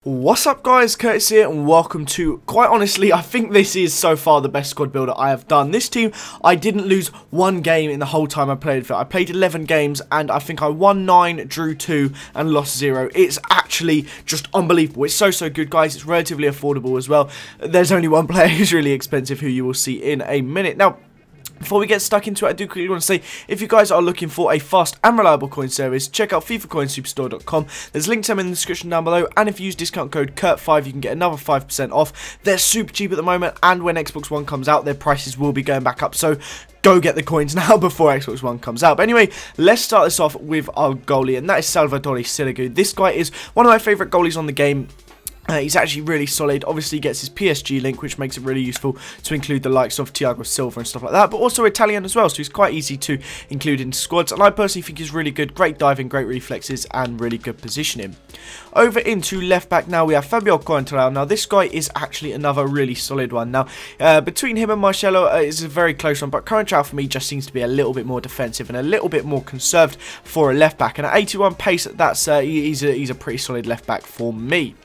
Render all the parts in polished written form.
What's up guys, Curtis here and welcome to, quite honestly, I think this is so far the best squad builder I have done. This team, I didn't lose one game in the whole time I played for it. I played 11 games and I think I won 9, drew 2 and lost 0. It's actually just unbelievable. It's so good guys, it's relatively affordable as well. There's only one player who's really expensive who you will see in a minute. Now, before we get stuck into it, I do quickly want to say, if you guys are looking for a fast and reliable coin service, check out FIFACoinSuperstore.com. There's links to them in the description down below, and if you use discount code CURT5, you can get another 5% off. They're super cheap at the moment, and when Xbox One comes out, their prices will be going back up, so go get the coins now before Xbox One comes out. But anyway, let's start this off with our goalie, and that is Salvatore Sirigu. This guy is one of my favourite goalies on the game. He's actually really solid. Obviously he gets his PSG link, which makes it really useful to include the likes of Thiago Silva and stuff like that, but also Italian as well, so he's quite easy to include in squads, and I personally think he's really good. Great diving, great reflexes, and really good positioning. Over into left back now, we have Fabio Coentrao. Now this guy is actually another really solid one. Now between him and Marcelo it's a very close one, but Coentrao for me just seems to be a little bit more defensive and a little bit more conserved for a left back, and at 81 pace, that's he's a pretty solid left back for me.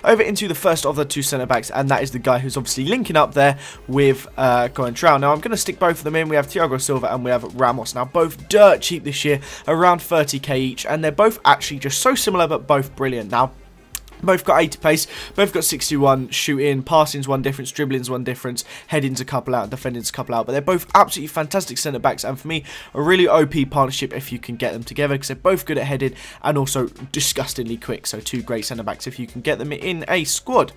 Over into the first of the two centre backs, and that is the guy who's obviously linking up there with Coentrao. Now I'm going to stick both of them in. We have Thiago Silva and we have Ramos. Now both dirt cheap this year, around 30k each, and they're both actually just so similar but both brilliant. Now both got 80 pace, both got 61 shooting, passing's one difference, dribbling's one difference, heading's a couple out, defending's a couple out, but they're both absolutely fantastic centre backs, and for me a really OP partnership if you can get them together, because they're both good at heading and also disgustingly quick. So two great centre backs if you can get them in a squad.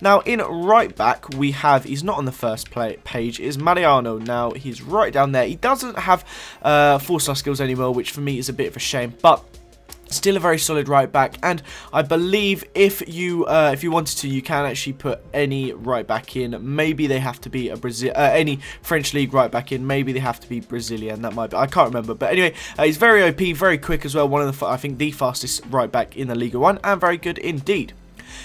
Now in right back we have, he's not on the first page, is Mariano. Now he's right down there. He doesn't have 4-star skills anymore, which for me is a bit of a shame, but still a very solid right back, and I believe if you wanted to, you can actually put any right back in. Maybe they have to be a any French league right back in. Maybe they have to be Brazilian. That might be, I can't remember. But anyway, he's very OP, very quick as well. One of the, I think, the fastest right back in the Liga 1, and very good indeed.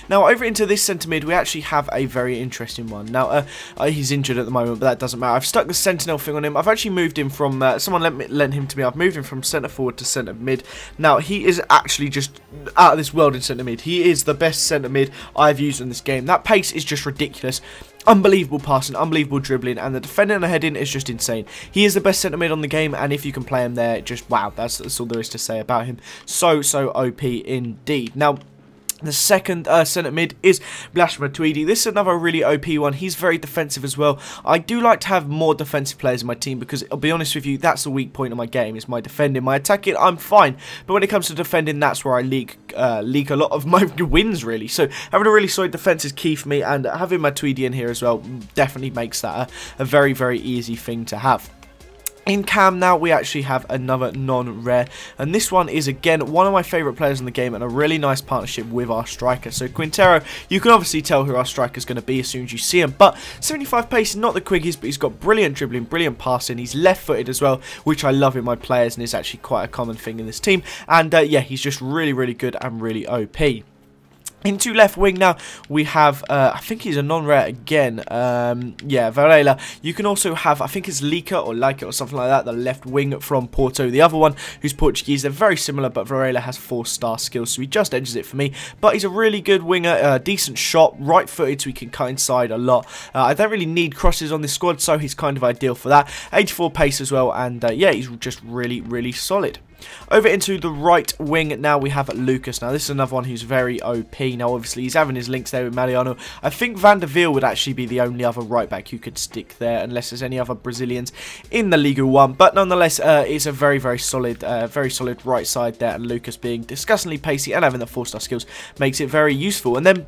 Now over into this centre mid, we actually have a very interesting one. Now he's injured at the moment, but that doesn't matter. I've stuck the sentinel thing on him. I've actually moved him from someone lent him to me. I've moved him from centre forward to centre mid. Now he is actually just out of this world in centre mid. He is the best centre mid I've used in this game. That pace is just ridiculous. Unbelievable passing, unbelievable dribbling, and the defending and the heading is just insane. He is the best centre mid on the game, and if you can play him there, just wow, that's all there is to say about him. So OP indeed. Now the second centre mid is Blaž Matuidi. This is another really OP one. He's very defensive as well. I do like to have more defensive players in my team, because I'll be honest with you, that's the weak point of my game, is my defending. My attacking, I'm fine, but when it comes to defending, that's where I leak a lot of my wins really. So having a really solid defence is key for me, and having Matuidi in here as well definitely makes that a very easy thing to have. In cam now, we actually have another non-rare, and this one is again one of my favourite players in the game, and a really nice partnership with our striker. So Quintero, you can obviously tell who our striker is going to be as soon as you see him, but 75 pace, not the quickest, but he's got brilliant dribbling, brilliant passing. He's left-footed as well, which I love in my players, and is actually quite a common thing in this team. And yeah, he's just really good and really OP. Into left wing now, we have, I think he's a non-rare again, yeah, Varela. You can also have, I think it's Lika or Leica or something like that, the left wing from Porto. The other one, who's Portuguese, they're very similar, but Varela has 4-star skills, so he just edges it for me. But he's a really good winger, decent shot, right-footed, so he can cut inside a lot. I don't really need crosses on this squad, so he's kind of ideal for that. 84 pace as well, and yeah, he's just really solid. Over into the right wing now, we have Lucas. Now this is another one who's very OP. Now obviously he's having his links there with Mariano. I think Van der Veer would actually be the only other right back you could stick there, unless there's any other Brazilians in the Liga 1. But nonetheless, it's a very solid right side there, and Lucas being disgustingly pacey and having the 4-star skills makes it very useful. And then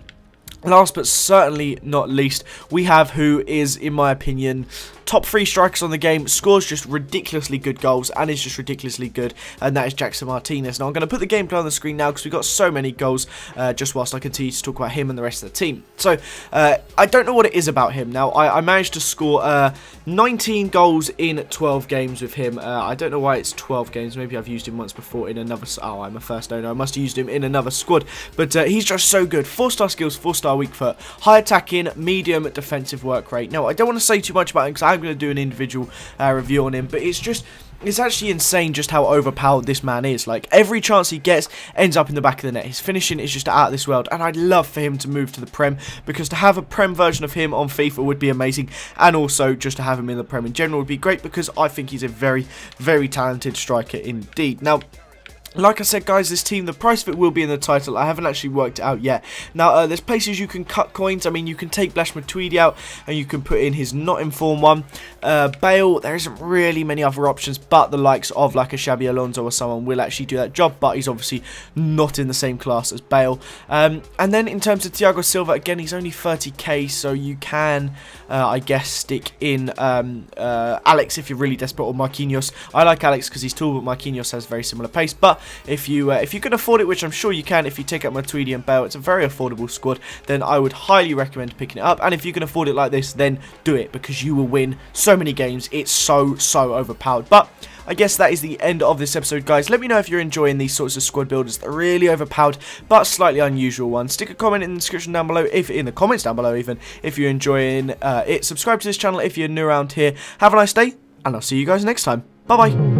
last but certainly not least, we have who is, in my opinion, top 3 strikers on the game, scores just ridiculously good goals, and is just ridiculously good, and that is Jackson Martinez. Now I'm going to put the gameplay on the screen now, because we've got so many goals, just whilst I continue to talk about him and the rest of the team. So I don't know what it is about him. Now I managed to score 19 goals in 12 games with him. I don't know why it's 12 games. Maybe I've used him once before in another, oh, I'm a first owner, I must have used him in another squad, but he's just so good. 4-star skills, 4-star weak foot, high attacking, medium defensive work rate. Now I don't want to say too much about him, because I'm going to do an individual review on him, but it's just it's actually insane just how overpowered this man is. Like, every chance he gets ends up in the back of the net. His finishing is just out of this world, and I'd love for him to move to the Prem, because to have a Prem version of him on FIFA would be amazing, and also just to have him in the Prem in general would be great, because I think he's a very, very talented striker indeed. Now, like I said, guys, this team, the price of it will be in the title. I haven't actually worked it out yet. Now, there's places you can cut coins. I mean, you can take Blash Matuidi out, and you can put in his not in form one. Bale, there isn't really many other options, but the likes of like a Xabi Alonso or someone will actually do that job, but he's obviously not in the same class as Bale. And then in terms of Thiago Silva, again, he's only 30k, so you can, I guess, stick in Alex if you're really desperate, or Marquinhos. I like Alex because he's tall, but Marquinhos has very similar pace. But if you can afford it, which I'm sure you can, if you take out Matuidi and Bale, it's a very affordable squad, then I would highly recommend picking it up. And if you can afford it like this, then do it, because you will win so many games. It's so overpowered. But I guess that is the end of this episode, guys. Let me know if you're enjoying these sorts of squad builders that are really overpowered but slightly unusual ones. Stick a comment in the description down below, in the comments down below even, if you're enjoying it. Subscribe to this channel if you're new around here. Have a nice day, and I'll see you guys next time. Bye bye.